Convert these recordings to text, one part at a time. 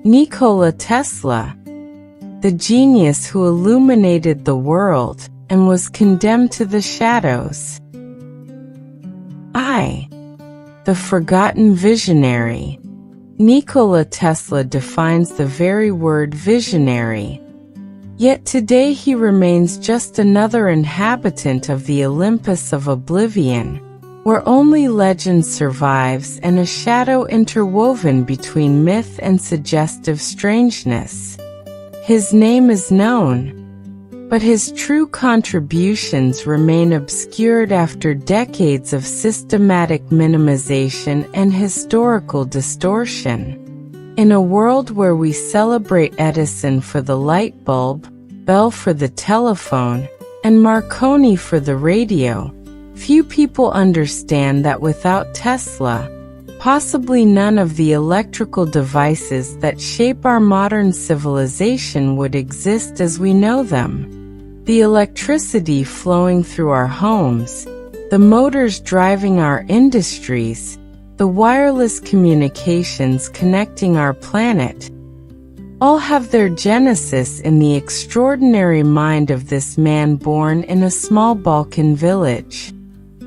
Nikola Tesla, the genius who illuminated the world and was condemned to the shadows. I, the forgotten visionary. Nikola Tesla defines the very word visionary. Yet today he remains just another inhabitant of the Olympus of oblivion, where only legend survives and a shadow interwoven between myth and suggestive strangeness. His name is known, but his true contributions remain obscured after decades of systematic minimization and historical distortion. In a world where we celebrate Edison for the light bulb, Bell for the telephone, and Marconi for the radio, few people understand that without Tesla, possibly none of the electrical devices that shape our modern civilization would exist as we know them. The electricity flowing through our homes, the motors driving our industries, the wireless communications connecting our planet, all have their genesis in the extraordinary mind of this man born in a small Balkan village.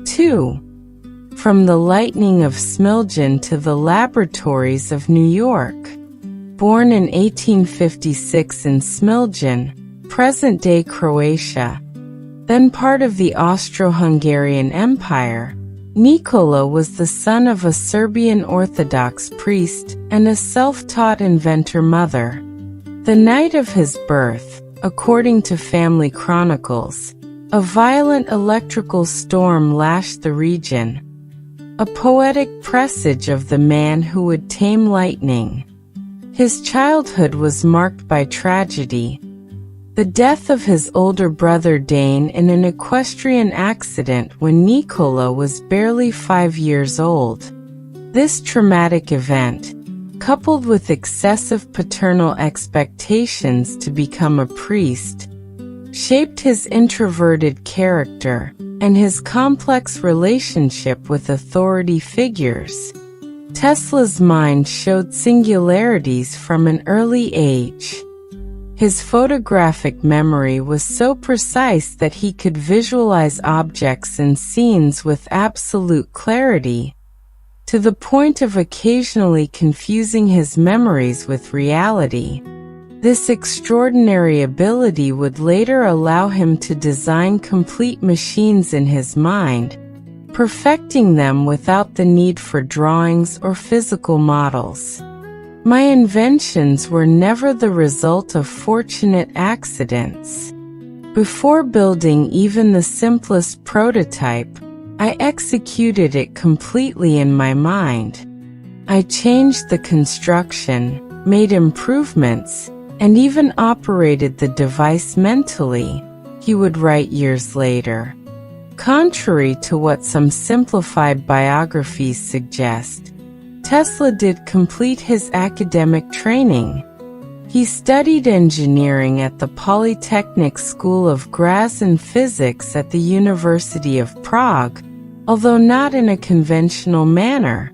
2. From the lightning of Smiljan to the laboratories of New York. Born in 1856 in Smiljan, present-day Croatia, then part of the Austro-Hungarian Empire, Nikola was the son of a Serbian Orthodox priest and a self-taught inventor mother. The night of his birth, according to family chronicles, a violent electrical storm lashed the region, a poetic presage of the man who would tame lightning. His childhood was marked by tragedy. The death of his older brother Dane in an equestrian accident when Nikola was barely 5 years old. This traumatic event, coupled with excessive paternal expectations to become a priest, shaped his introverted character and his complex relationship with authority figures. Tesla's mind showed singularities from an early age. His photographic memory was so precise that he could visualize objects and scenes with absolute clarity, to the point of occasionally confusing his memories with reality. This extraordinary ability would later allow him to design complete machines in his mind, perfecting them without the need for drawings or physical models. My inventions were never the result of fortunate accidents. Before building even the simplest prototype, I executed it completely in my mind. I changed the construction, made improvements, and even operated the device mentally, he would write years later. Contrary to what some simplified biographies suggest, Tesla did complete his academic training. He studied engineering at the Polytechnic School of Graz and physics at the University of Prague, although not in a conventional manner.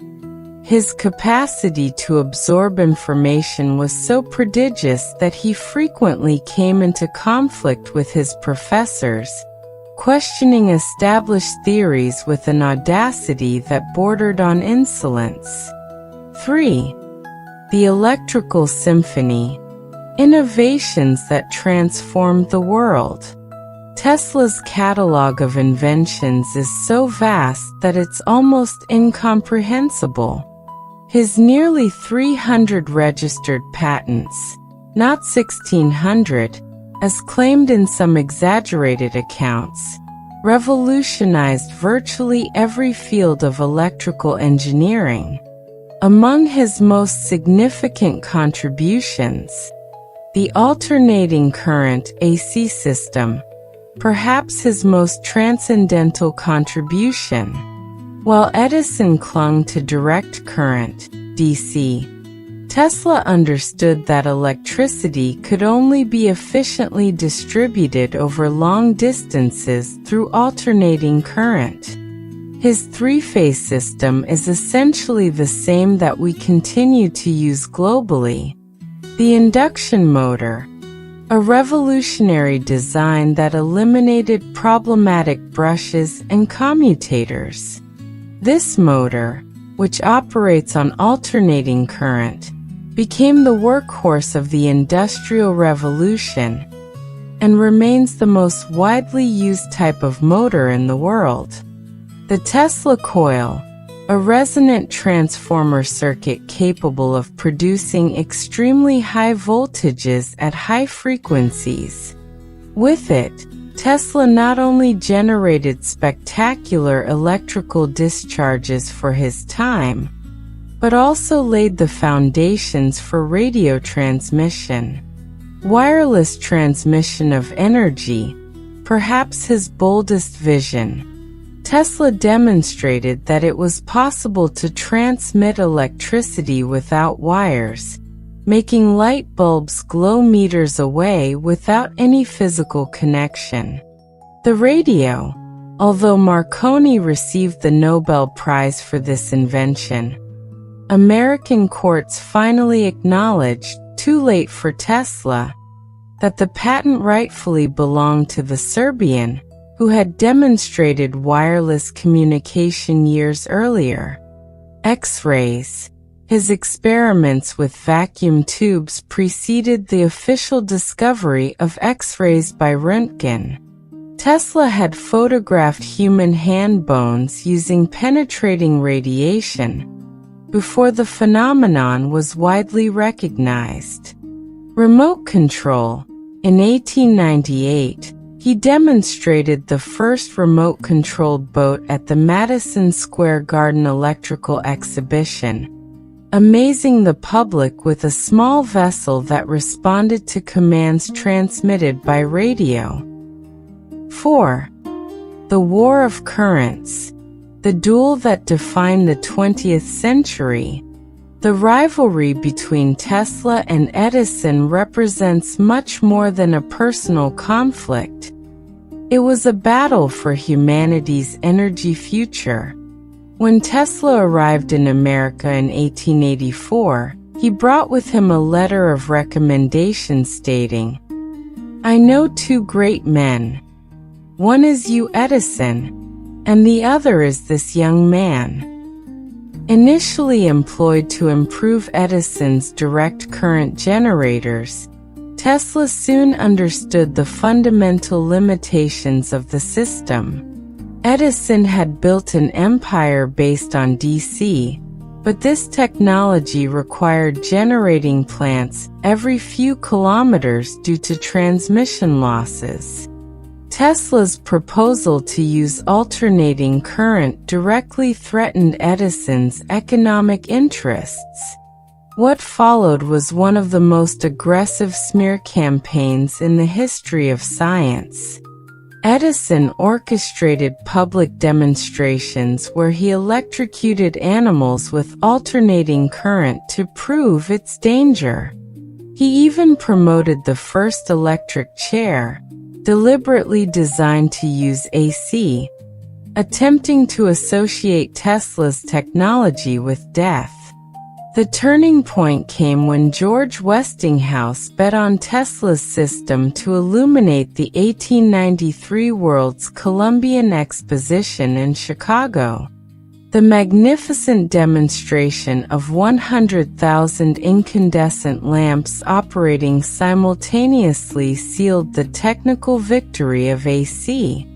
His capacity to absorb information was so prodigious that he frequently came into conflict with his professors, questioning established theories with an audacity that bordered on insolence. 3. The Electrical Symphony. Innovations that transformed the world. Tesla's catalog of inventions is so vast that it's almost incomprehensible. His nearly 300 registered patents, not 1,600, as claimed in some exaggerated accounts, revolutionized virtually every field of electrical engineering. Among his most significant contributions, the alternating current AC system, perhaps his most transcendental contribution. While Edison clung to direct current, DC, Tesla understood that electricity could only be efficiently distributed over long distances through alternating current. His three-phase system is essentially the same that we continue to use globally. The induction motor, a revolutionary design that eliminated problematic brushes and commutators. This motor, which operates on alternating current, became the workhorse of the Industrial Revolution and remains the most widely used type of motor in the world. The Tesla coil, a resonant transformer circuit capable of producing extremely high voltages at high frequencies. With it, Tesla not only generated spectacular electrical discharges for his time, but also laid the foundations for radio transmission. Wireless transmission of energy, perhaps his boldest vision. Tesla demonstrated that it was possible to transmit electricity without wires, making light bulbs glow meters away without any physical connection. The radio, although Marconi received the Nobel Prize for this invention, American courts finally acknowledged, too late for Tesla, that the patent rightfully belonged to the Serbian, who had demonstrated wireless communication years earlier. X-rays. His experiments with vacuum tubes preceded the official discovery of X-rays by Röntgen. Tesla had photographed human hand bones using penetrating radiation before the phenomenon was widely recognized. Remote control. In 1898, he demonstrated the first remote-controlled boat at the Madison Square Garden Electrical Exhibition, amazing the public with a small vessel that responded to commands transmitted by radio. 4. The War of Currents. The duel that defined the 20th century. The rivalry between Tesla and Edison represents much more than a personal conflict. It was a battle for humanity's energy future. When Tesla arrived in America in 1884, he brought with him a letter of recommendation stating, "I know two great men. One is you, Edison, and the other is this young man." Initially employed to improve Edison's direct current generators, Tesla soon understood the fundamental limitations of the system. Edison had built an empire based on DC, but this technology required generating plants every few kilometers due to transmission losses. Tesla's proposal to use alternating current directly threatened Edison's economic interests. What followed was one of the most aggressive smear campaigns in the history of science. Edison orchestrated public demonstrations where he electrocuted animals with alternating current to prove its danger. He even promoted the first electric chair, deliberately designed to use AC, attempting to associate Tesla's technology with death. The turning point came when George Westinghouse bet on Tesla's system to illuminate the 1893 World's Columbian Exposition in Chicago. The magnificent demonstration of 100,000 incandescent lamps operating simultaneously sealed the technical victory of AC.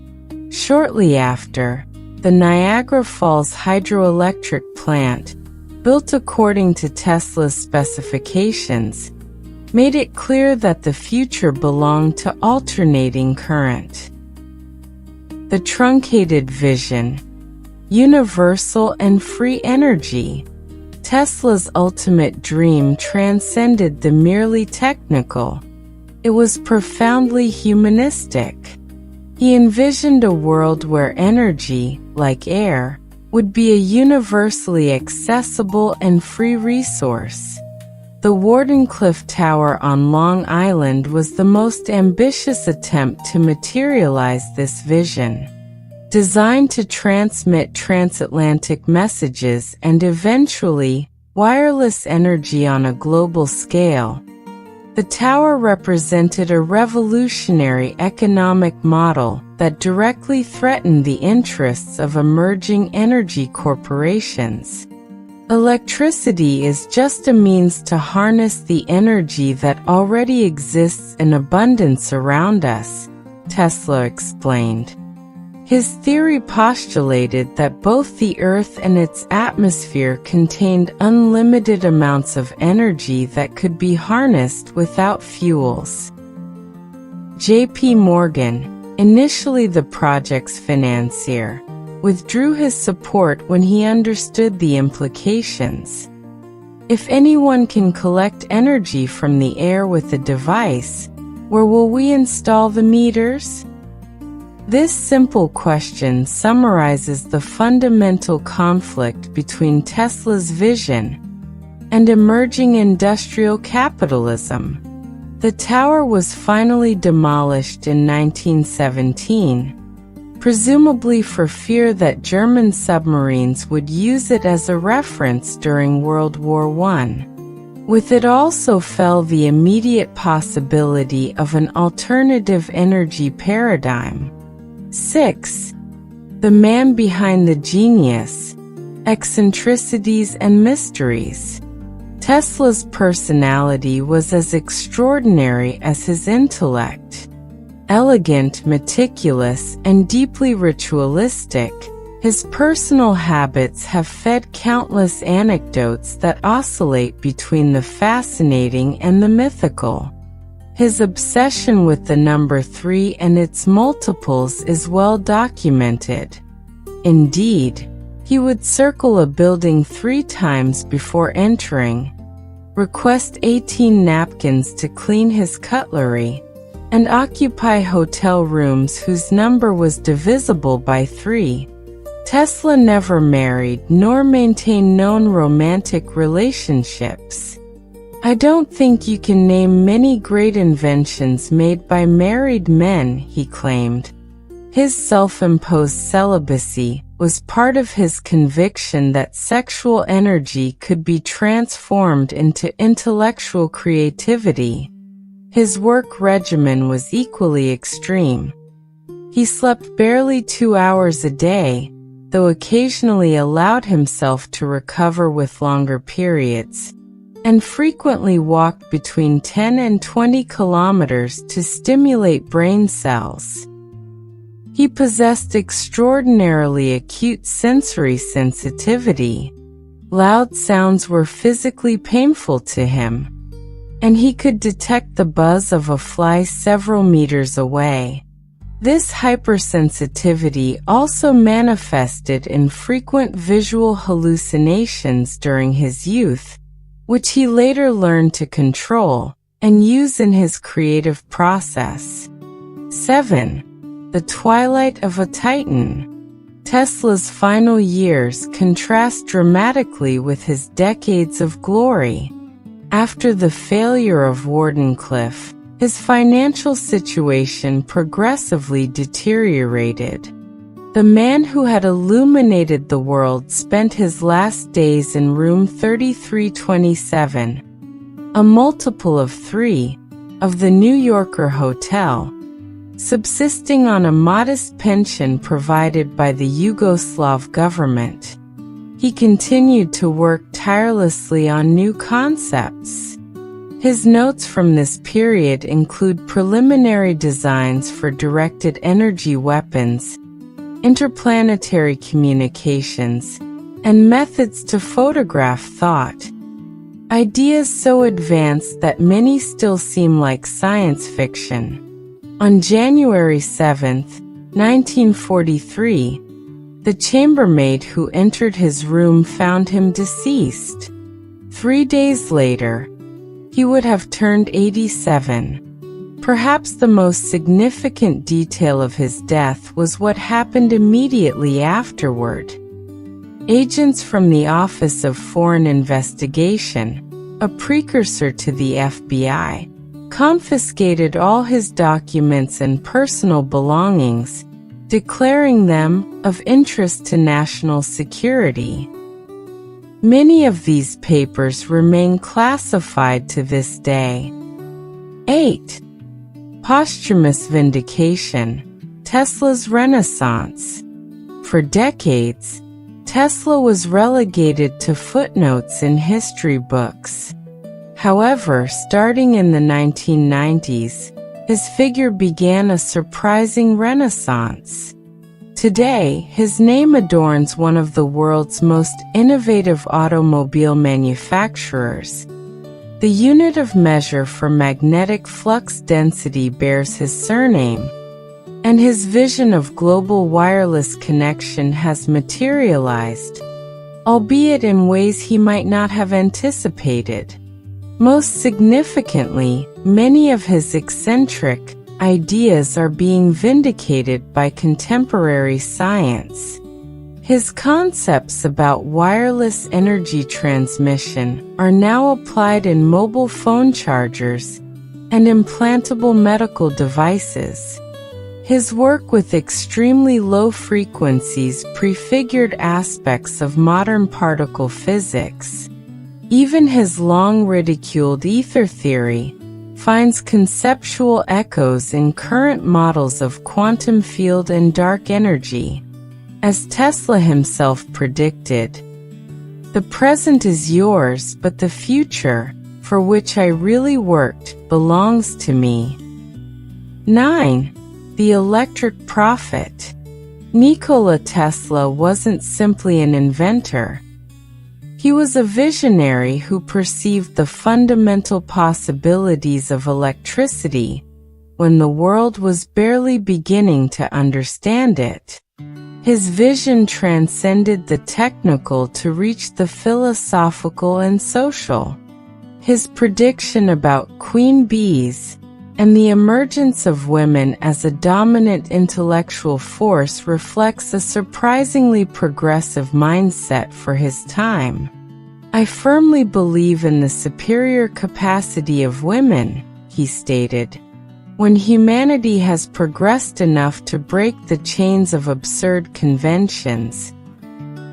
Shortly after, the Niagara Falls hydroelectric plant, built according to Tesla's specifications, made it clear that the future belonged to alternating current. The truncated vision. Universal and free energy. Tesla's ultimate dream transcended the merely technical. It was profoundly humanistic. He envisioned a world where energy, like air, would be a universally accessible and free resource. The Wardenclyffe Tower on Long Island was the most ambitious attempt to materialize this vision. Designed to transmit transatlantic messages and eventually wireless energy on a global scale, The tower represented a revolutionary economic model that directly threatened the interests of emerging energy corporations. Electricity is just a means to harness the energy that already exists in abundance around us, Tesla explained. His theory postulated that both the Earth and its atmosphere contained unlimited amounts of energy that could be harnessed without fuels. J.P. Morgan, initially the project's financier, withdrew his support when he understood the implications. If anyone can collect energy from the air with a device, where will we install the meters? This simple question summarizes the fundamental conflict between Tesla's vision and emerging industrial capitalism. The tower was finally demolished in 1917, presumably for fear that German submarines would use it as a reference during World War I. With it also fell the immediate possibility of an alternative energy paradigm. 6. The man behind the genius, eccentricities and mysteries. Tesla's personality was as extraordinary as his intellect. Elegant, meticulous, and deeply ritualistic, his personal habits have fed countless anecdotes that oscillate between the fascinating and the mythical. His obsession with the number 3 and its multiples is well documented. Indeed, he would circle a building 3 times before entering, request 18 napkins to clean his cutlery, and occupy hotel rooms whose number was divisible by 3. Tesla never married nor maintained known romantic relationships. I don't think you can name many great inventions made by married men, he claimed. His self-imposed celibacy was part of his conviction that sexual energy could be transformed into intellectual creativity. His work regimen was equally extreme. He slept barely 2 hours a day, though occasionally allowed himself to recover with longer periods, and frequently walked between 10 and 20 kilometers to stimulate brain cells. He possessed extraordinarily acute sensory sensitivity. Loud sounds were physically painful to him, and he could detect the buzz of a fly several meters away. This hypersensitivity also manifested in frequent visual hallucinations during his youth, which he later learned to control and use in his creative process. 7. The twilight of a titan. Tesla's final years contrast dramatically with his decades of glory. After the failure of Wardenclyffe, his financial situation progressively deteriorated. The man who had illuminated the world spent his last days in room 3327, a multiple of 3, of the New Yorker hotel, subsisting on a modest pension provided by the Yugoslav government. He continued to work tirelessly on new concepts. His notes from this period include preliminary designs for directed energy weapons, interplanetary communications, and methods to photograph thought. Ideas so advanced that many still seem like science fiction. On January 7, 1943, the chambermaid who entered his room found him deceased. 3 days later, he would have turned 87. Perhaps the most significant detail of his death was what happened immediately afterward. Agents from the Office of Foreign Investigation, a precursor to the FBI, confiscated all his documents and personal belongings, declaring them of interest to national security. Many of these papers remain classified to this day. 8. Posthumous vindication. Tesla's renaissance. For decades, Tesla was relegated to footnotes in history books. However, starting in the 1990s, his figure began a surprising renaissance. Today, his name adorns one of the world's most innovative automobile manufacturers. The unit of measure for magnetic flux density bears his surname, and his vision of global wireless connection has materialized, albeit in ways he might not have anticipated. Most significantly, many of his eccentric ideas are being vindicated by contemporary science. His concepts about wireless energy transmission are now applied in mobile phone chargers and implantable medical devices. His work with extremely low frequencies prefigured aspects of modern particle physics. Even his long-ridiculed ether theory finds conceptual echoes in current models of quantum field and dark energy. As Tesla himself predicted, "The present is yours, but the future, for which I really worked, belongs to me." 9. The electric prophet. Nikola Tesla wasn't simply an inventor. He was a visionary who perceived the fundamental possibilities of electricity when the world was barely beginning to understand it. His vision transcended the technical to reach the philosophical and social. His prediction about queen bees and the emergence of women as a dominant intellectual force reflects a surprisingly progressive mindset for his time. "I firmly believe in the superior capacity of women," he stated. "When humanity has progressed enough to break the chains of absurd conventions,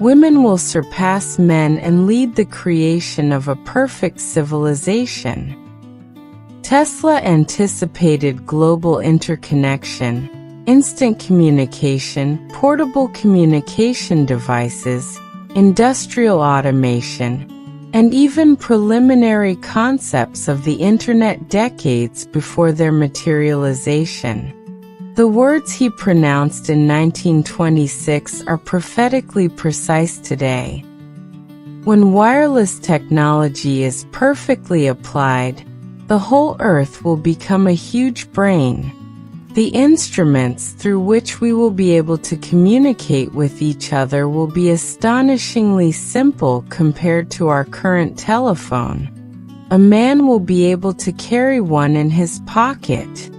women will surpass men and lead the creation of a perfect civilization." Tesla anticipated global interconnection, instant communication, portable communication devices, industrial automation, and even preliminary concepts of the Internet decades before their materialization. The words he pronounced in 1926 are prophetically precise today. When wireless technology is perfectly applied, the whole Earth will become a huge brain. The instruments through which we will be able to communicate with each other will be astonishingly simple compared to our current telephone. A man will be able to carry one in his pocket.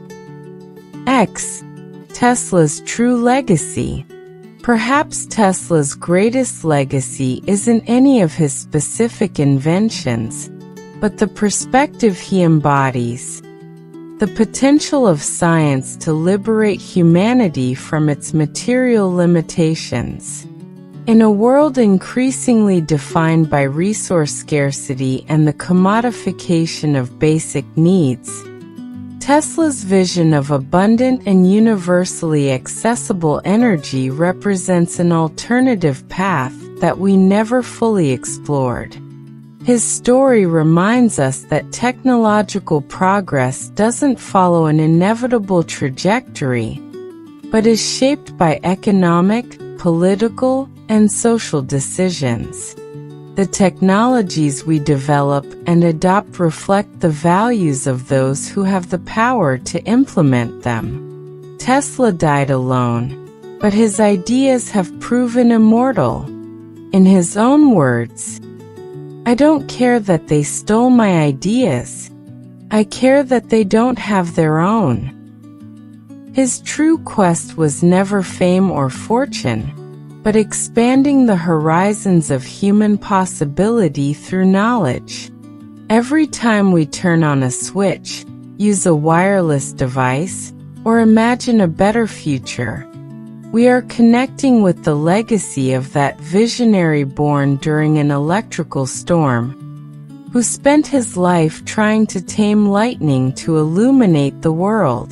X. Tesla's true legacy. Perhaps Tesla's greatest legacy isn't any of his specific inventions, but the perspective he embodies. The potential of science to liberate humanity from its material limitations. In a world increasingly defined by resource scarcity and the commodification of basic needs, Tesla's vision of abundant and universally accessible energy represents an alternative path that we never fully explored. His story reminds us that technological progress doesn't follow an inevitable trajectory, but is shaped by economic, political, and social decisions. The technologies we develop and adopt reflect the values of those who have the power to implement them. Tesla died alone, but his ideas have proven immortal. In his own words, "I don't care that they stole my ideas. I care that they don't have their own." His true quest was never fame or fortune, but expanding the horizons of human possibility through knowledge. Every time we turn on a switch, use a wireless device, or imagine a better future, we are connecting with the legacy of that visionary born during an electrical storm. who spent his life trying to tame lightning to illuminate the world.